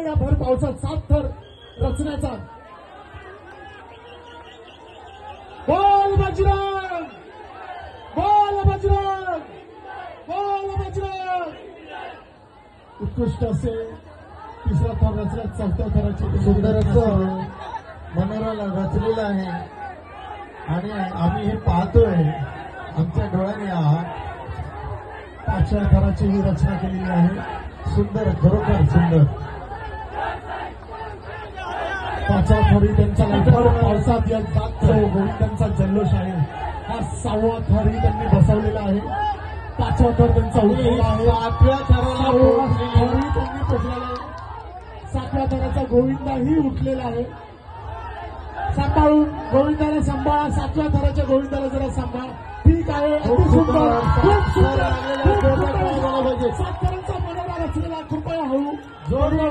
आहे या भर पावसात 7 थर रचण्याचा. बोल बजरंग, बोल बजरंग, बोल बजरंग. उत्कृष्ट असे तिसरा थर रचण्यात 4थ्या थराची सुंदर असं मनोरा रचलेलं आहे आणि आम्ही हे पाहतोय आमच्या डोळ्याने आहात. 5व्या थराची ही रचना केलेली आहे. सुंदर, खरोखर सुंदर. 5वा थरी त्यांचा भर पावसात या गोविंदांचा जल्लोष आहे. हा 6वा थरही त्यांनी बसवलेला आहे. 5वा थर त्यांचा उठलेला आहे. 8व्या थराला थरही त्यांनी पोचलेला आहे. 7व्या थराचा गोविंदाही उठलेला आहे. सांभाळून गोविंदाला सांभाळा. 7व्या थराच्या गोविंदाला जरा सांभाळा. ठीक आहे, अति सुंदर, खूप सुंदर, खूप सुंदर. 7 थरांचा मनोरा रचलेला. कृपया हळू जोरदार